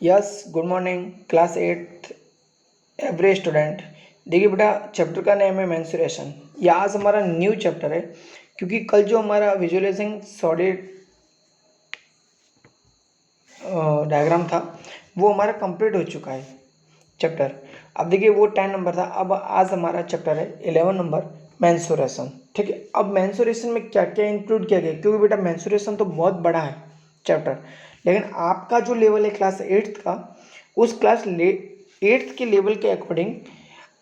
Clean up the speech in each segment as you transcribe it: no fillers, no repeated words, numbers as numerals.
Yes, good morning class 8 every student. देखिए बेटा, chapter का नेम है मेंसुरेशन। यह आज हमारा न्यू चैप्टर है क्योंकि कल जो हमारा विजुअलाइजिंग सॉलिड डायग्राम था वो हमारा कंप्लीट हो चुका है चैप्टर। अब देखिए वो 10 नंबर था, अब आज हमारा चैप्टर है 11 नंबर मेंसुरेशन। ठीक है, अब मेंसुरेशन में क्या क्या इंक्लूड किया गया, क्योंकि बेटा मेंसुरेशन तो बहुत बड़ा है चैप्टर, लेकिन आपका जो लेवल है क्लास 8th का, उस क्लास 8th के लेवल के अकॉर्डिंग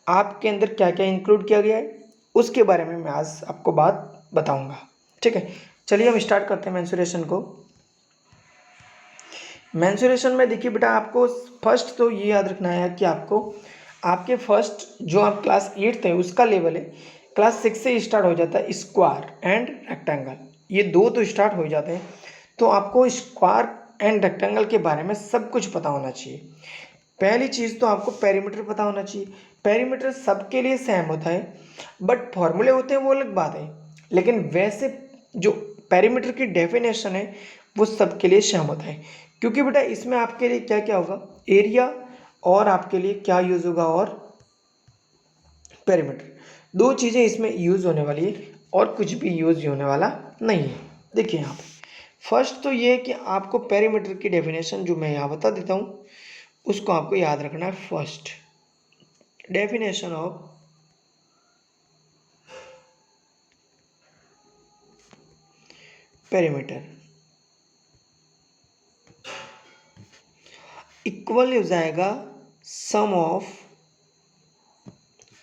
आपके अंदर क्या क्या इंक्लूड किया गया है उसके बारे में मैं आज आपको बात बताऊंगा। ठीक है, चलिए हम स्टार्ट करते हैं मेंसुरेशन को। मेंसुरेशन में देखिए बेटा, आपको फर्स्ट तो ये याद रखना है कि आपको आपके फर्स्ट जो आप क्लास 8th है उसका लेवल है, क्लास 6 से स्टार्ट हो जाता है स्क्वायर एंड रेक्टेंगल। ये दो तो स्टार्ट हो जाते हैं, तो आपको स्क्वायर एंड रेक्टेंगल के बारे में सब कुछ पता होना चाहिए। पहली चीज़ तो आपको पेरीमीटर पता होना चाहिए। पेरीमीटर सबके लिए सेम होता है, बट फॉर्मूले होते हैं वो अलग बात है, लेकिन वैसे जो पेरीमीटर की डेफिनेशन है वो सबके लिए सेम होता है। क्योंकि बेटा इसमें आपके लिए क्या क्या होगा, एरिया और आपके लिए क्या यूज़ होगा, और पेरीमीटर, दो चीज़ें इसमें यूज़ होने वाली है और कुछ भी यूज़ होने वाला नहीं है। देखिए यहाँ पे फर्स्ट तो ये है कि आपको पेरीमीटर की डेफिनेशन जो मैं यहाँ बता देता हूँ उसको आपको याद रखना है। First definition of perimeter equal हो जाएगा सम ऑफ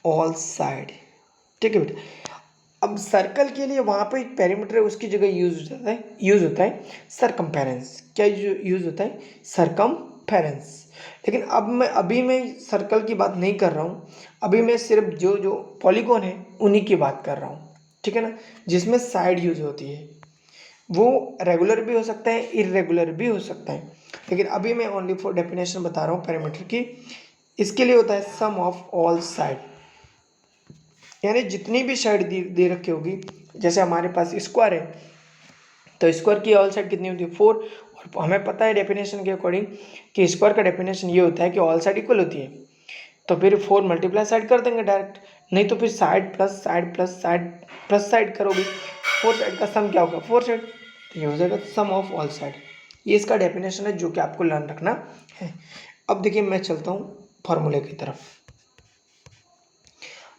ऑल साइड। ठीक है बेटा, अब सर्कल के लिए वहाँ पे एक पेरीमीटर है, उसकी जगह यूज होता है सरकमफेरेंस। क्या यूज होता है? सरकमफेरेंस। लेकिन अब मैं सर्कल की बात नहीं कर रहा हूँ, अभी मैं सिर्फ जो जो पॉलीगॉन है उन्हीं की बात कर रहा हूँ। ठीक है ना, जिसमें साइड यूज होती है, वो रेगुलर भी हो सकता है, इरेगुलर भी हो सकता है, लेकिन अभी मैं ओनली फॉर डेफिनेशन बता रहा हूँ पेरीमीटर की। इसके लिए होता है सम ऑफ ऑल साइड, यानी जितनी भी साइड दे रखी होगी। जैसे हमारे पास स्क्वायर है तो स्क्वायर की ऑल साइड कितनी होती है? 4। और हमें पता है डेफिनेशन के अकॉर्डिंग कि स्क्वायर का डेफिनेशन ये होता है कि ऑल साइड इक्वल होती है, तो फिर 4 मल्टीप्लाई साइड कर देंगे डायरेक्ट, नहीं तो फिर side plus side plus side plus side करोगे, 4 साइड का सम क्या होगा? 4 साइड, तो ये हो जाएगा सम ऑफ ऑल साइड। ये इसका डेफिनेशन है जो कि आपको लर्न रखना है। अब देखिए मैं चलता हूँ फॉर्मूले की तरफ।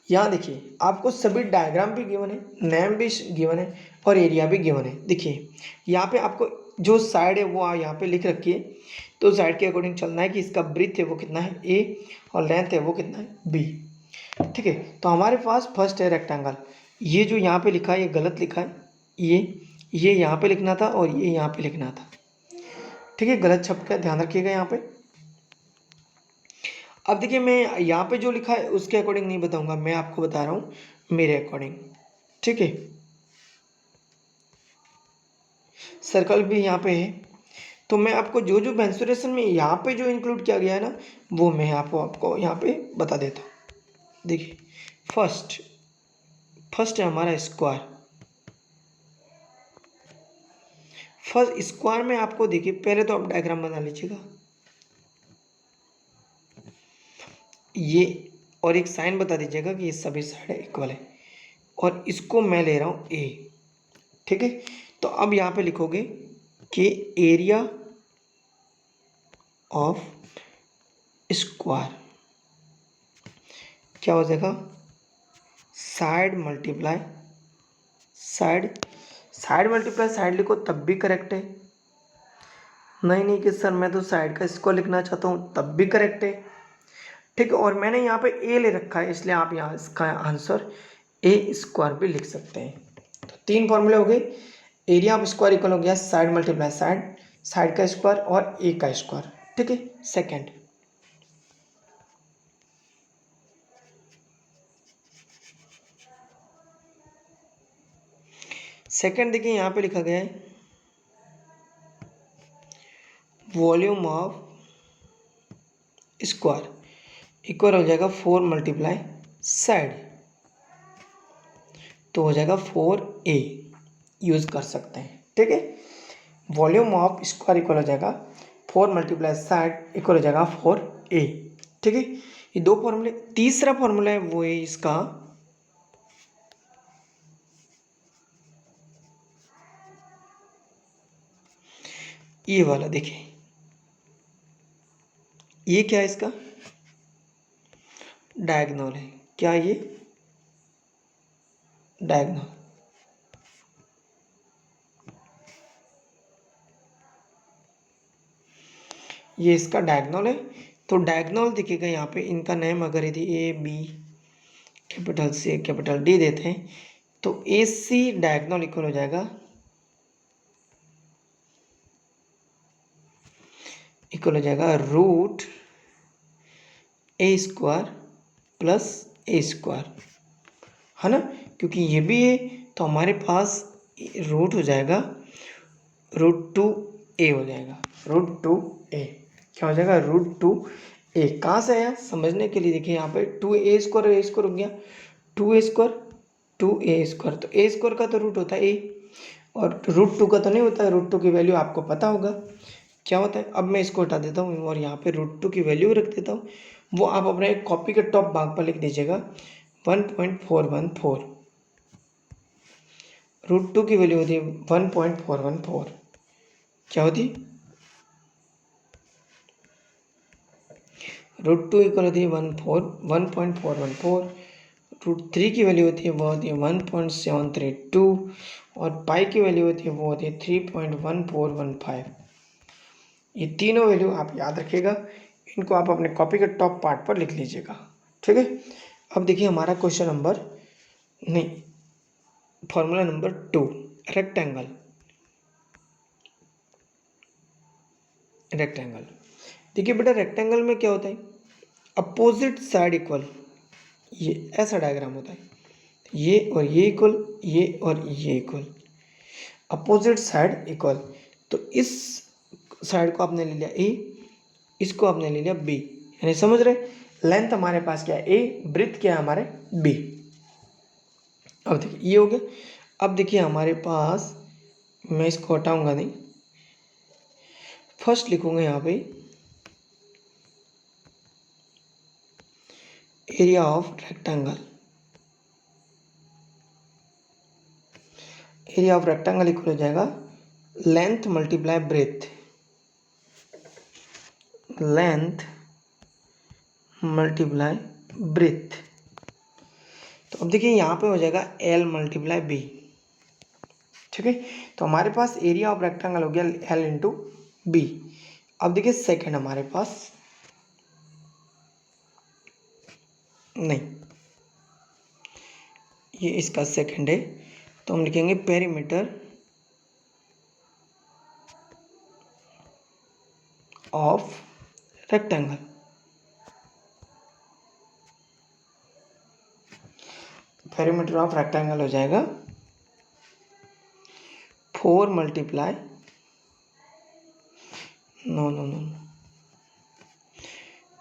यहाँ देखिए आपको सभी डायग्राम भी गिवन है, नेम भी गिवन है और एरिया भी गिवन है। देखिए यहाँ पे आपको जो साइड है वो यहाँ पे लिख रखी है, तो साइड के अकॉर्डिंग चलना है कि इसका ब्रीथ है वो कितना है A और लेंथ है वो कितना है B। ठीक है, तो हमारे पास फर्स्ट है रेक्टेंगल। ये जो यहाँ पे लिखा है ये गलत लिखा है, ये यहाँ पे लिखना था और ये यहाँ पे लिखना था। ठीक है, गलत छप का ध्यान रखिएगा यहाँ पे। अब देखिए मैं यहाँ पे जो लिखा है उसके अकॉर्डिंग नहीं बताऊंगा, मैं आपको बता रहा हूँ मेरे अकॉर्डिंग। ठीक है, सर्कल भी यहाँ पे है, तो मैं आपको जो जो मेंसुरेशन में यहाँ पे जो इंक्लूड किया गया है ना वो मैं आपको यहाँ पे बता देता हूँ। देखिए फर्स्ट फर्स्ट है हमारा स्क्वायर। फर्स्ट स्क्वायर में आपको देखिए, पहले तो आप डायग्राम बना लीजिएगा ये, और एक साइन बता दीजिएगा कि ये सभी साइड इक्वल है, और इसको मैं ले रहा हूँ A। ठीक है, तो अब यहाँ पे लिखोगे कि एरिया ऑफ स्क्वायर क्या हो जाएगा? Side multiply side. Side multiply side लिखो तब भी करेक्ट है, नहीं नहीं कि सर मैं तो साइड का इसको लिखना चाहता हूँ तब भी करेक्ट है। ठीक है, और मैंने यहाँ पे A ले रखा है, इसलिए आप यहाँ इसका आंसर A स्क्वायर भी लिख सकते हैं। तो 3 फॉर्मूले हो गए। एरिया ऑफ स्क्वायर इक्वल हो गया साइड मल्टीप्लाई साइड, साइड का स्क्वायर और A का स्क्वायर। ठीक है, सेकेंड देखिए यहाँ पे लिखा गया है वॉल्यूम ऑफ स्क्वायर इक्वल हो जाएगा 4 मल्टीप्लाई साइड, तो हो जाएगा 4A यूज़ कर सकते हैं। ठीक है, वॉल्यूम ऑफ स्क्वायर इक्वल हो जाएगा 4 मल्टीप्लाई साइड इक्वल हो जाएगा 4a। ठीक है, ये दो फॉर्मूले। तीसरा फॉर्मूला है वो है इसका ये वाला। देखिए ये क्या है, इसका डायगोनल है। क्या ये डायगोनल, ये इसका डायगोनल है। तो डायगोनल दिखेगा यहाँ पे, इनका नेम अगर यदि A B capital C capital D देते हैं तो ए सी डायगोनल इक्वल हो जाएगा, इक्वल हो जाएगा रूट ए स्क्वायर प्लस ए स्क्वायर, है ना। क्योंकि ये भी है तो हमारे पास रूट हो जाएगा √2a हो जाएगा। √2a क्या हो जाएगा, √2a। कहाँ से आया समझने के लिए देखिए यहाँ पे 2a स्क्वायर ए स्क्वायर हो गया, 2a स्क्वायर 2a स्क्वायर, तो a स्क्वायर का तो रूट होता है a और √2 का तो नहीं होता है। √2 की वैल्यू आपको पता होगा क्या होता है। अब मैं इसको हटा देता हूँ और यहाँ पे √2 की वैल्यू रख देता हूँ। वो आप अपने कॉपी के टॉप भाग पर लिख दीजिएगा 1.414। √2 की वैल्यू होती है 1.414। क्या होती है, √2 इक्वल होती है 1.414। √3 की वैल्यू होती है वो होती है 1.732 और पाई की वैल्यू होती है वो होती है 3.1415। ये तीनों वैल्यू आप याद रखिएगा, इनको आप अपने कॉपी के टॉप पार्ट पर लिख लीजिएगा। ठीक है, अब देखिए हमारा क्वेश्चन नंबर नहीं, फॉर्मूला नंबर 2, रेक्टेंगल। रेक्टेंगल देखिए बेटा, रेक्टेंगल में क्या होता है, अपोजिट साइड इक्वल, ये ऐसा डायग्राम होता है, ये और ये इक्वल, ये और ये इक्वल, अपोजिट साइड इक्वल। तो इस साइड को आपने ले लिया ए, इसको आपने ले लिया बी, यानी समझ रहे, लेंथ हमारे पास क्या है ए, ब्रेथ क्या है हमारे बी। अब देखिए ये हो गया। अब देखिए हमारे पास, मैं इसको हटाऊंगा नहीं, फर्स्ट लिखूंगा यहाँ पे area of rectangle. Area of rectangle equal हो जाएगा length multiply breath, length multiply breath. तो अब देखिए यहाँ पे हो जाएगा L मल्टीप्लाई बी। ठीक है, तो हमारे पास एरिया ऑफ रेक्टेंगल हो गया L इंटू बी। अब देखिए सेकंड हमारे पास नहीं, ये इसका सेकंड है, तो हम लिखेंगे perimeter of rectangle. Perimeter of rectangle हो जाएगा 4 मल्टीप्लाई नो नो नो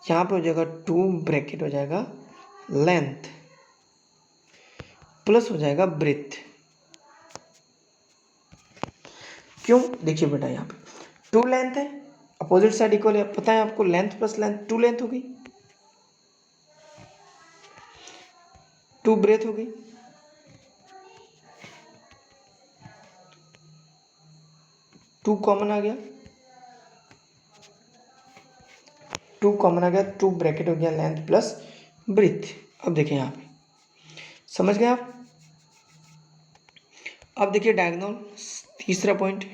यहाँ पे हो जाएगा 2 ब्रैकेट हो जाएगा लेंथ प्लस हो जाएगा ब्रेथ। क्यों, देखिए बेटा यहाँ पे 2 लेंथ है, अपोजिट साइड इक्वल है, पता है आपको, लेंथ प्लस लेंथ 2 लेंथ हो गई, 2 ब्रेथ हो गई। टू कॉमन आ गया, 2 कॉमन आ गया, 2 ब्रैकेट हो गया लेंथ प्लस ब्रेथ। अब देखिए यहाँ पे समझ गए आप। अब देखिए डायगोनल, तीसरा पॉइंट,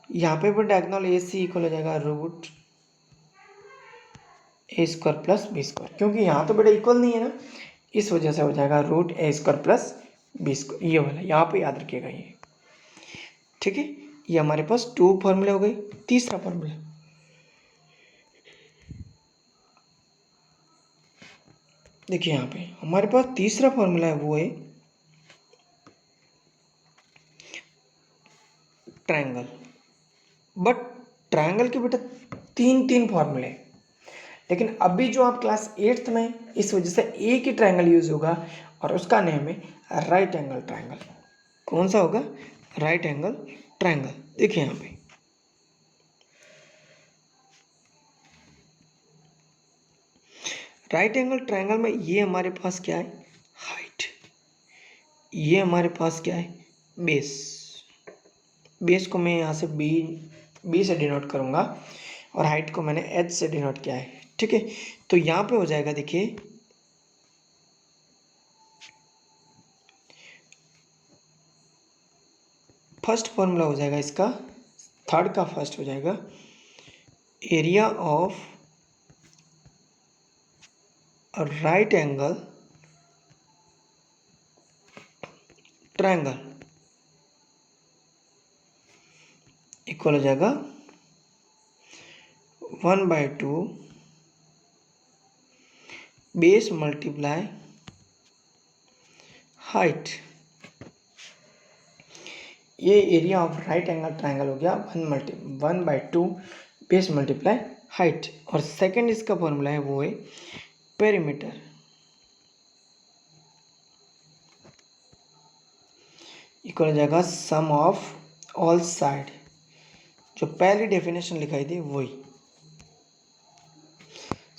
यहाँ पे भी डायगोनल ए सी इक्वल हो जाएगा रूट ए स्क्वायर प्लस बी स्क्वायर, क्योंकि यहाँ तो बेटा इक्वल नहीं है ना, इस वजह से हो जाएगा रूट ए स्क्वायर प्लस बी स्क्वायर। ये वाला यहाँ पे याद रखिएगा ये। ठीक है, ये हमारे पास 2 फॉर्मूले हो गए। तीसरा फॉर्मूला, देखिए यहाँ पे हमारे पास तीसरा फॉर्मूला है वो है ट्रायंगल। बट ट्रायंगल के बेटा 3 फॉर्मूले, लेकिन अभी जो आप क्लास 8th में, इस वजह से एक ही ट्रायंगल यूज होगा और उसका नेम है राइट एंगल ट्रायंगल। कौन सा होगा? Right angle triangle. देखिए यहाँ पे राइट एंगल ट्रायंगल में ये हमारे पास क्या है? हाइट। ये हमारे पास क्या है? बेस। बेस को मैं यहाँ से बी से डिनोट करूँगा और हाइट को मैंने एच से डिनोट किया है। ठीक है, तो यहाँ पे हो जाएगा, देखिए फर्स्ट फॉर्मूला हो जाएगा इसका, थर्ड का फर्स्ट हो जाएगा, area of right angle triangle equal हो जाएगा 1/2 बेस मल्टीप्लाई हाइट। ये area of right angle triangle हो गया 1/2 बेस मल्टीप्लाई हाइट। और सेकंड इसका फॉर्मूला है वो है पेरीमीटर इक्वल हो जाएगा सम ऑफ ऑल साइड। जो पहली डेफिनेशन लिखाई थी वही,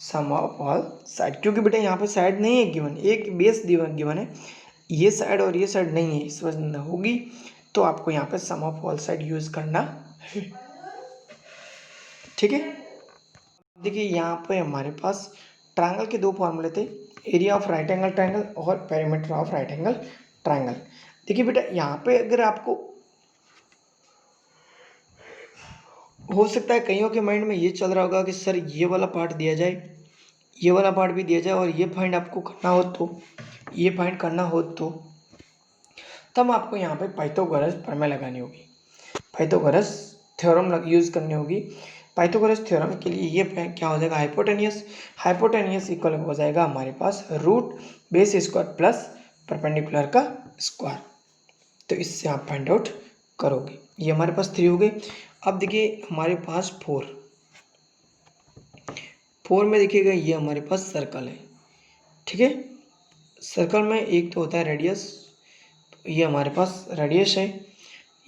सम ऑफ ऑल साइड। क्योंकि बेटा यहाँ पे साइड नहीं है गिवन, एक बेस गिवन है, ये साइड और ये साइड नहीं है, इस वजह होगी तो आपको यहाँ पे सम ऑफ ऑल साइड यूज करना है। ठीक है, देखिए यहाँ पे हमारे पास ट्रायंगल के दो फॉर्मूले थे, area of right angle triangle और perimeter of right angle triangle. देखिए बेटा यहाँ पे अगर आपको हो सकता है कईयों के माइंड में ये चल रहा होगा कि सर ये वाला पार्ट दिया जाए, ये वाला पार्ट भी दिया जाए और ये फाइंड आपको करना हो तो, ये फाइंड करना हो तो तब आपको यहाँ पे पाइथागोरस प्रमेय लगानी होगी, पाइथागोरस थ्योरम यूज़ करनी होगी। पाइथागोरस थ्योरम के लिए ये क्या हो जाएगा? हाइपोटेनियस। हाइपोटेनियस इक्वल हो जाएगा हमारे पास root base square plus perpendicular का स्क्वायर। तो इससे आप फाइंड आउट करोगे। ये हमारे पास 3 हो गए। अब देखिए हमारे पास 4 में देखिएगा ये हमारे पास सर्कल है। ठीक है, सर्कल में एक तो होता है रेडियस, तो ये हमारे पास रेडियस है,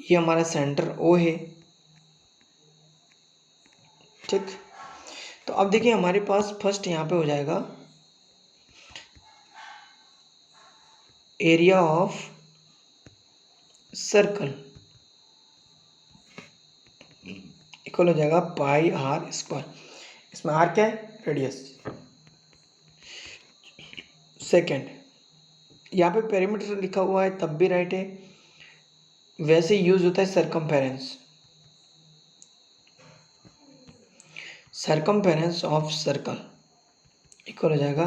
ये हमारा सेंटर ओ है। ठीक, तो अब देखिए हमारे पास फर्स्ट यहाँ पे हो जाएगा एरिया ऑफ सर्कल इक्वल हो जाएगा पाई आर स्क्वायर। इसमें आर क्या है? रेडियस। सेकेंड यहाँ पे पेरीमीटर लिखा हुआ है तब भी राइट है, वैसे यूज होता है circumference. Circumference of circle equal हो जाएगा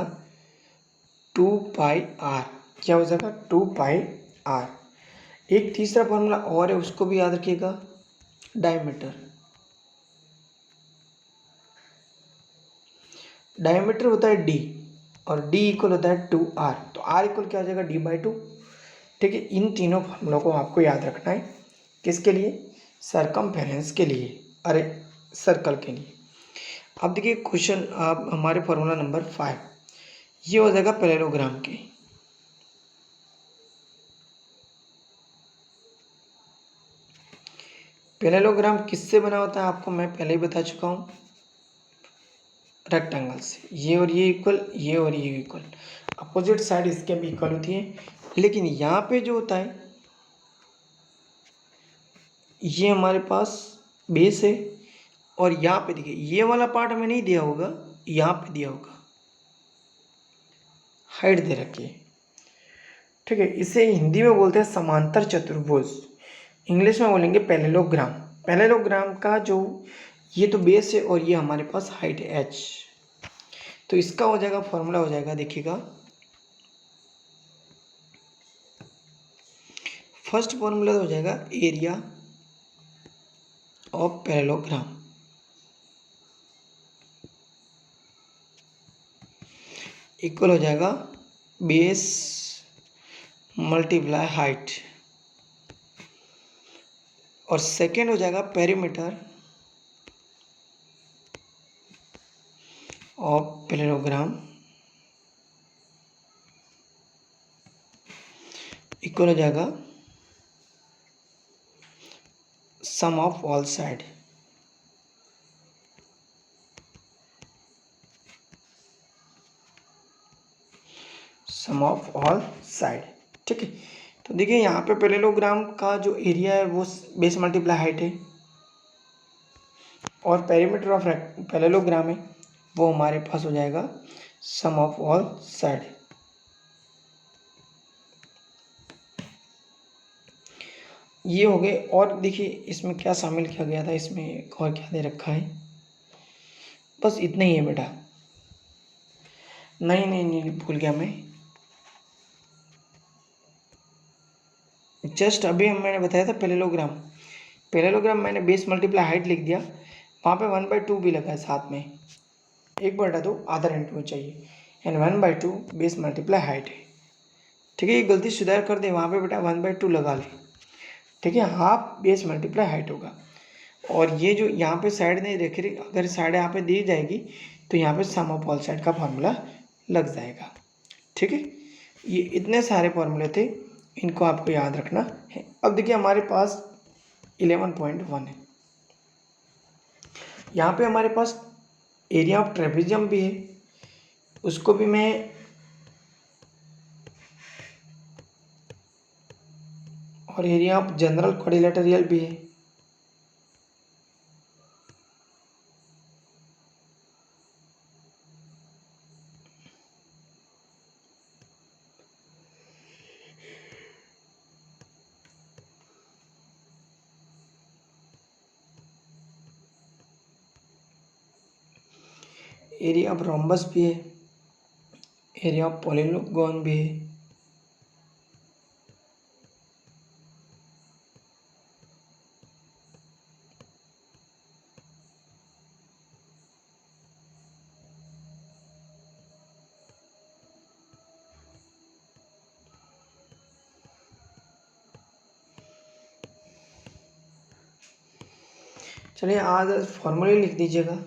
2πr। क्या हो जाएगा? 2πr। एक तीसरा फॉर्मूला और है, उसको भी याद रखिएगा, डायमीटर। डायमीटर होता है d और d इक्वल होता है 2r, तो r इक्वल क्या हो जाएगा? d/2। ठीक है, इन तीनों फॉर्मूलों को आपको याद रखना है। किसके लिए? सरकमफेरेंस के लिए, अरे सर्कल के लिए। अब देखिए क्वेश्चन, आप हमारे फॉर्मूला नंबर 5, ये हो जाएगा पैरेललोग्राम के। पैरेललोग्राम किससे बना होता है आपको मैं पहले ही बता चुका हूँ, रेक्टेंगल से। ये और ये इक्वल, ये और ये इक्वल, अपोजिट साइड इसके भी इक्वल होती है। लेकिन यहाँ पे जो होता है ये हमारे पास बेस है और यहाँ पे देखिए ये वाला पार्ट हमें नहीं दिया होगा, यहाँ पे दिया होगा, हाइट दे रखी है। ठीक है, इसे हिंदी में बोलते हैं समांतर चतुर्भुज, इंग्लिश में बोलेंगे पैरेललोग्राम। पैरेललोग्राम का जो ये तो बेस है और ये हमारे पास हाइट है एच। तो इसका हो जाएगा फॉर्मूला हो जाएगा, देखिएगा फर्स्ट फॉर्मूला हो जाएगा एरिया ऑफ पैरेललोग्राम इक्वल हो जाएगा बेस मल्टीप्लाई हाइट। और सेकेंड हो जाएगा पेरीमीटर ऑफ पैरेललोग्राम इक्वल हो जाएगा sum of all side. Sum of all side, ठीक है। तो देखिए यहाँ पे पैरेललोग्राम का जो एरिया है वो बेस मल्टीप्लाई हाइट है, और पेरीमीटर ऑफ पैरेललोग्राम है वो हमारे पास हो जाएगा सम ऑफ ऑल साइड। ये हो गए। और देखिए इसमें क्या शामिल किया गया था, इसमें एक और क्या दे रखा है, बस इतना ही है बेटा। नहीं नहीं नहीं, भूल गया मैं, जस्ट अभी मैंने बताया था पैरेललोग्राम। पैरेललोग्राम मैंने बेस मल्टीप्लाई हाइट लिख दिया, वहाँ पे 1/2 भी लगा है साथ में, 1/2 आधा इंटू में चाहिए, एंड 1/2 बेस मल्टीप्लाई हाइट है, ठीक है। ये गलती सुधार कर दे, वहाँ पे बेटा 1/2 लगा ले, ठीक है। हाफ बेस मल्टीप्लाई हाइट होगा। और ये जो यहाँ पे साइड नहीं देख रही, अगर साइड यहाँ पे दी जाएगी तो यहाँ पे सम ऑफ ऑल साइड का फॉर्मूला लग जाएगा, ठीक है। ये इतने सारे फॉर्मूले थे, इनको आपको याद रखना है। अब देखिए हमारे पास 11.1 है, यहाँ पे हमारे पास एरिया ऑफ ट्रेपेजियम भी है, उसको भी मैं और एरिया ऑफ जनरल क्वाड्रिलेटरल भी है। एरिया ऑफ रोम्बस भी है, एरिया ऑफ पॉलीगॉन भी है। चलिए आज फॉर्मूले लिख दीजिएगा,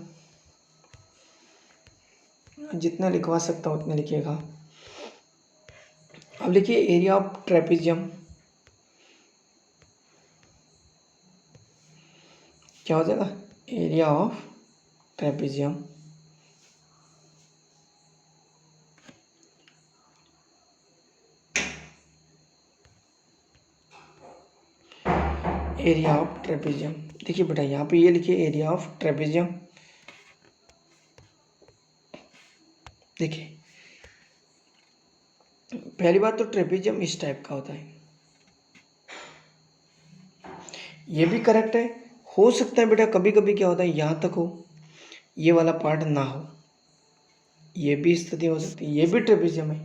जितना लिखवा सकता हूँ उतने लिखिएगा। अब लिखिए एरिया ऑफ ट्रेपेजियम क्या हो जाएगा, area of trapezium area of trapezium. देखिए बेटा यहाँ पे ये लिखिए एरिया ऑफ ट्रेपेजियम। देखिए पहली बात तो ट्रेपेजियम इस टाइप का होता है, ये भी करेक्ट है। हो सकता है बेटा कभी कभी क्या होता है यहाँ तक हो, ये वाला पार्ट ना हो, ये भी स्थिति हो सकती है, ये भी ट्रेपेजियम है,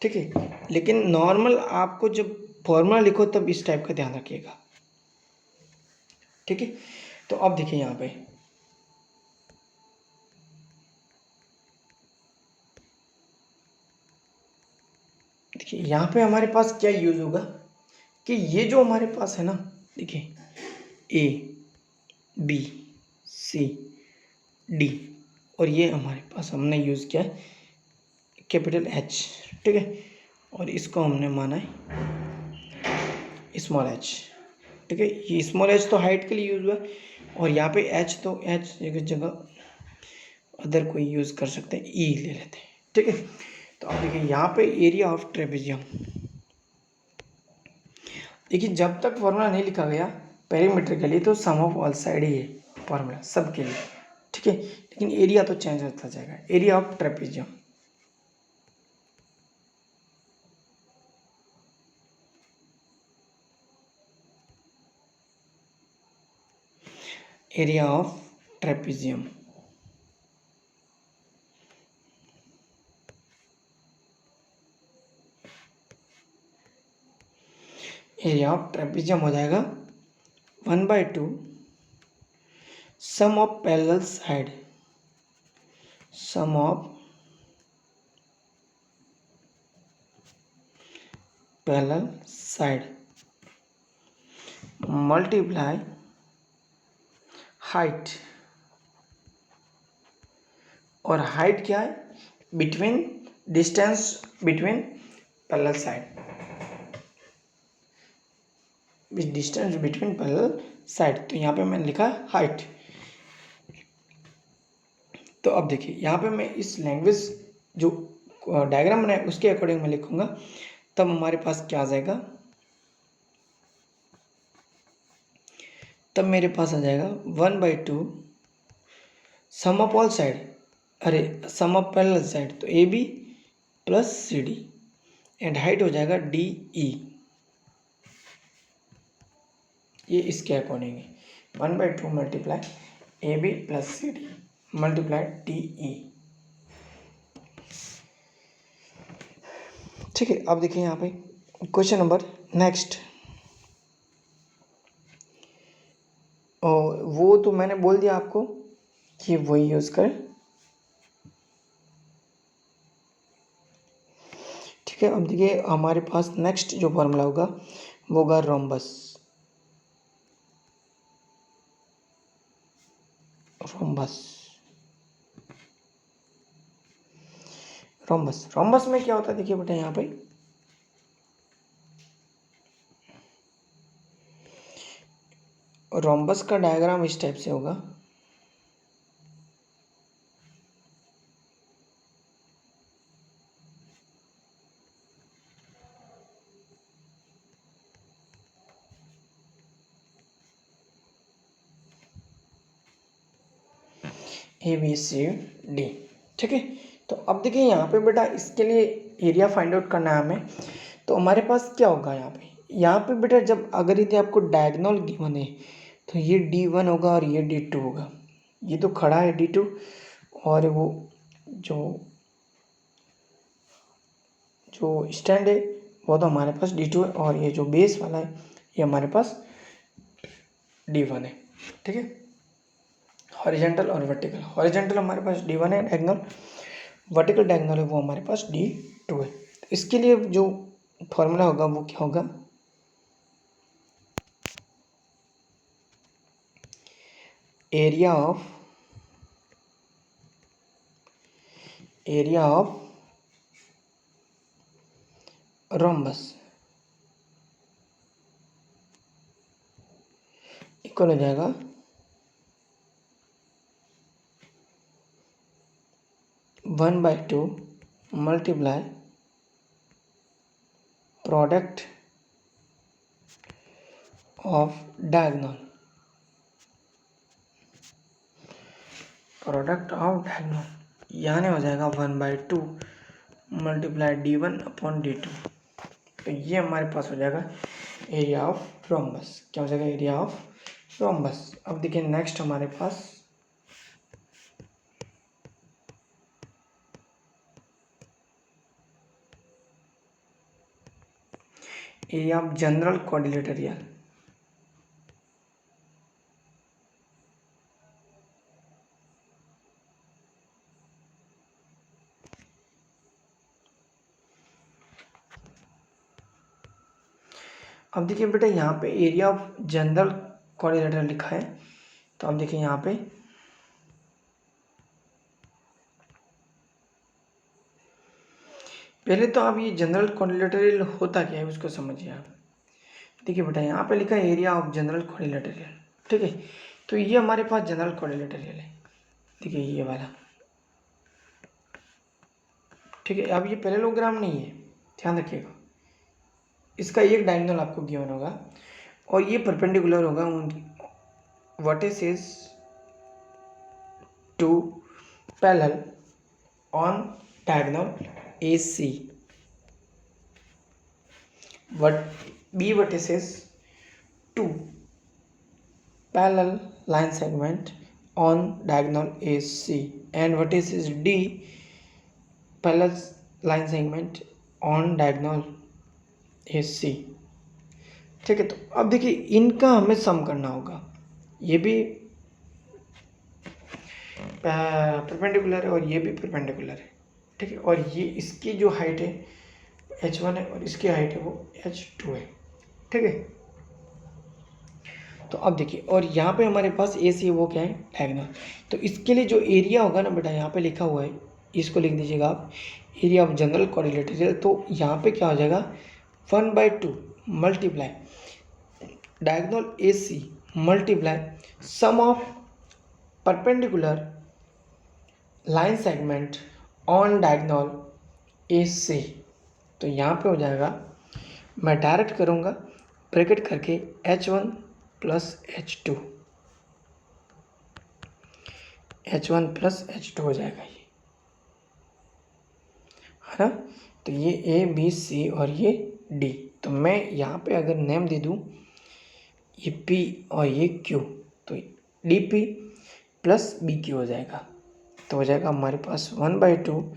ठीक है। लेकिन नॉर्मल आपको जब फॉर्मूला लिखो तब इस टाइप का ध्यान रखिएगा, ठीक है। तो अब देखिए यहाँ पे देखिए यहाँ पे हमारे पास क्या यूज होगा कि ये जो हमारे पास है ना, देखिए ए बी सी डी, और ये हमारे पास हमने यूज़ किया है कैपिटल एच, ठीक है। और इसको हमने माना है स्मॉल एच, ठीक है। ये स्मॉल एच तो हाइट के लिए यूज़ हुआ है, और यहाँ पे एच तो एच जगह अदर कोई यूज़ कर सकते हैं, ई ले लेते हैं, ठीक है। तो अब देखिए यहाँ पे एरिया ऑफ ट्रेपेजियम, देखिए जब तक फॉर्मूला नहीं लिखा गया पेरीमीटर के लिए तो सम ऑफ ऑल साइड ही है फॉर्मूला सबके लिए, ठीक है। लेकिन एरिया तो चेंज होता जाएगा, area of trapezium. Area of trapezium, area of trapezium हो जाएगा 1/2 sum of parallel side, sum of parallel side multiply height, और हाइट क्या है, between distance between parallel side, distance between parallel side, तो यहाँ पे मैंने लिखा हाइट। तो अब देखिए यहाँ पे मैं इस लैंग्वेज जो डायग्राम बनाया उसके अकॉर्डिंग मैं लिखूंगा, तब हमारे पास क्या आ जाएगा, तब मेरे पास आ जाएगा 1/2 सम ऑफ ऑल साइड, अरे सम ऑफ पैरेलल साइड, तो A B plus C D, and height हो जाएगा डी ई। ये इसके अकॉर्डिंग है 1/2 multiply A B plus C D multiply D E. ठीक है, अब देखिए यहाँ पे क्वेश्चन नंबर नेक्स्ट, और वो तो मैंने बोल दिया आपको कि वही यूज़ करें। ठीक है, अब देखिए हमारे पास नेक्स्ट जो फॉर्मूला होगा वो होगा रोम्बस। रोम्बस रोम्बस रोम्बस में क्या होता है, देखिए बेटा यहाँ पे रोम्बस का डायग्राम इस टाइप से होगा। A B C D. ठीक है, तो अब देखिए यहाँ पे बेटा इसके लिए एरिया फाइंड आउट करना है हमें। तो हमारे पास क्या होगा यहाँ पे बेटा, जब अगर यदि आपको डायगोनल गिवन है तो ये D1 होगा और ये D2 होगा। ये तो खड़ा है D2, और वो जो जो स्टैंड है वो तो हमारे पास D2 है, और ये जो बेस वाला है ये हमारे पास D1 है। ठीक है, हॉरिजेंटल और वर्टिकल, हॉरिजेंटल हमारे पास D1 है डायगोनल, वर्टिकल डायगोनल है वो हमारे पास D2 है। तो इसके लिए जो फॉर्मूला होगा वो क्या होगा, एरिया ऑफ रोम्बस इक्वल हो जाएगा 1/2 multiply product of diagonal, product of diagonal यानी हो जाएगा 1/2 मल्टीप्लाई D1 अपॉन D2। तो ये हमारे पास हो जाएगा एरिया ऑफ रोम्बस। क्या हो जाएगा, एरिया ऑफ रोम्बस। अब देखिए नेक्स्ट हमारे पास एरिया ऑफ जनरल क्वाड्रिलेटरल। अब देखिए बेटा यहाँ पे एरिया ऑफ जनरल क्वाड्रिलेटरल लिखा है, तो अब देखिए यहाँ पे पहले तो आप ये जनरल क्वाड्रिलेटरल होता क्या है उसको समझिए आप। देखिए बेटा यहाँ पे लिखा है एरिया ऑफ जनरल क्वाड्रिलेटरल। ठीक है, तो ये हमारे पास जनरल क्वाड्रिलेटरल है, देखिए ये वाला। ठीक है, अब ये पैरेललोग्राम नहीं है, ध्यान रखिएगा। इसका एक डायगोनल आपको गिवन होगा और ये परपेंडिकुलर होगा vertices to parallel on diagonal AC, B vertices to parallel line segment on diagonal AC, and vertices D parallel line segment on diagonal AC। ठीक है, तो अब देखिए इनका हमें सम करना होगा। ये भी परपेंडिकुलर है और ये भी परपेंडिकुलर है। ठीक है, और ये इसकी जो हाइट है H1 है और इसकी हाइट है वो H2 है। ठीक है, तो अब देखिए और यहाँ पे हमारे पास AC है वो क्या है, डायगोनल। तो इसके लिए जो एरिया होगा ना बेटा, यहाँ पे लिखा हुआ है, इसको लिख दीजिएगा आप, एरिया ऑफ जनरल क्वाड्रिलेटरल। तो यहाँ पे क्या हो जाएगा 1/2 multiply diagonal AC multiply sum of perpendicular line segment on diagonal AC। तो यहाँ पे हो जाएगा, मैं डायरेक्ट करूँगा ब्रैकेट करके H1 plus H2 plus H2 हो जाएगा ये, है ना। तो ये ABC और ये D। तो मैं यहाँ पे अगर नेम दे दूँ ये P और ये Q, तो DP प्लस BQ हो जाएगा। तो हो जाएगा हमारे पास 1/2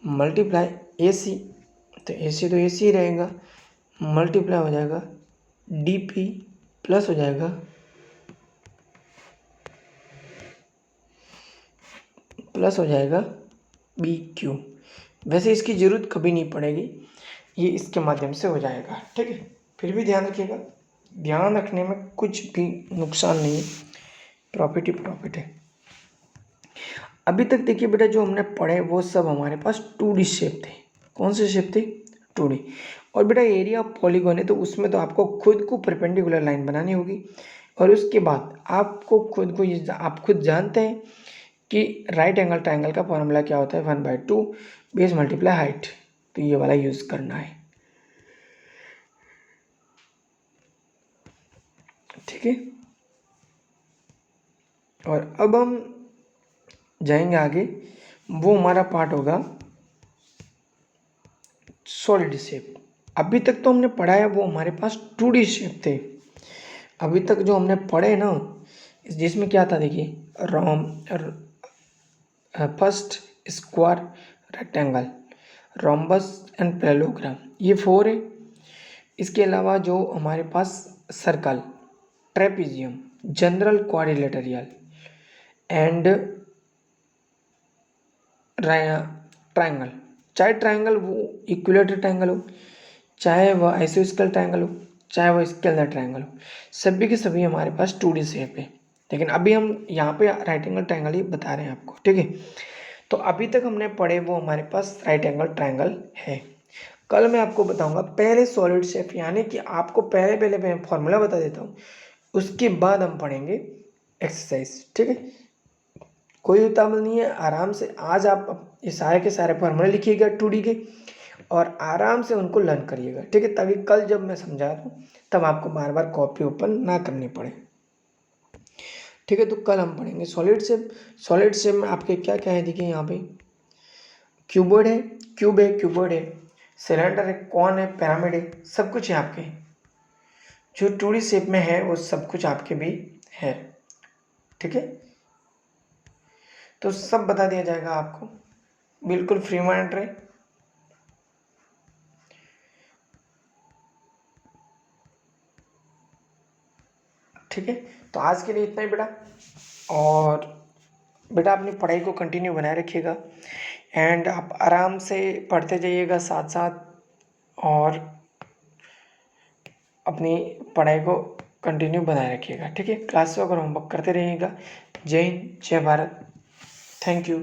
मल्टीप्लाई AC, तो AC तो AC ही रहेगा, मल्टीप्लाई हो जाएगा DP प्लस हो जाएगा BQ। वैसे इसकी ज़रूरत कभी नहीं पड़ेगी, ये इसके माध्यम से हो जाएगा, ठीक है। फिर भी ध्यान रखिएगा, ध्यान रखने में कुछ भी नुकसान नहीं है, प्रॉफिट ही प्रॉफिट है। अभी तक देखिए बेटा, जो हमने पढ़े वो सब हमारे पास 2D शेप थे। कौन से शेप थे? 2D। और बेटा एरिया ऑफ पॉलीगॉन है, तो उसमें तो आपको खुद को परपेंडिकुलर लाइन बनानी होगी, और उसके बाद आपको खुद को ये आप खुद जानते हैं कि राइट एंगल ट्रायंगल का फॉर्मूला क्या होता है, 1/2 बेस मल्टीप्लाई हाइट। तो ये वाला यूज़ करना है, ठीक है। और अब हम जाएंगे आगे, वो हमारा पार्ट होगा सॉलिड शेप। अभी तक तो हमने पढ़ा है वो हमारे पास 2D शेप थे। अभी तक जो हमने पढ़े ना, जिसमें क्या था देखिए, first square, rectangle, rhombus and parallelogram, ये 4 है। इसके अलावा जो हमारे पास circle, trapezium, general quadrilateral and triangle, चाहे ट्रायंगल वो इक्विलेटरल ट्रायंगल हो, चाहे वह आइसोस्केल ट्रायंगल हो, चाहे वह स्केलर ट्रायंगल हो, सभी के सभी हमारे पास 2D शेप है। लेकिन अभी हम यहाँ पे राइट एंगल ट्रायंगल ही बता रहे हैं आपको, ठीक है। तो अभी तक हमने पढ़े वो हमारे पास राइट एंगल ट्रायंगल है। कल मैं आपको बताऊंगा पहले सॉलिड शेप, यानी कि आपको पहले मैं फॉर्मूला बता देता हूँ, उसके बाद हम पढ़ेंगे एक्सरसाइज, ठीक है। कोई उतावल नहीं है, आराम से आज आप ये सारे के सारे फॉर्मूले लिखिएगा 2D के, और आराम से उनको लर्न करिएगा, ठीक है, ताकि कल जब मैं समझा दूँ तब आपको बार बार कॉपी ओपन ना करनी पड़े, ठीक है। तो कल हम पढ़ेंगे सॉलिड शेप। सॉलिड शेप में आपके क्या क्या है, देखिए यहाँ पे क्यूबॉइड है, क्यूबॉइड है, सिलेंडर है, कॉन है, पिरामिड है, सब कुछ है आपके। जो 2D शेप में है वो सब कुछ आपके भी है, ठीक है। तो सब बता दिया जाएगा आपको, बिल्कुल फ्री माइंड रहे। ठीक है, तो आज के लिए इतना ही बेटा। और बेटा अपनी पढ़ाई को कंटिन्यू बनाए रखिएगा, एंड आप आराम से पढ़ते जाइएगा साथ साथ, और अपनी पढ़ाई को कंटिन्यू बनाए रखिएगा, ठीक है। क्लास वर्क और होमवर्क करते रहिएगा। जय हिंद, जय भारत, थैंक यू।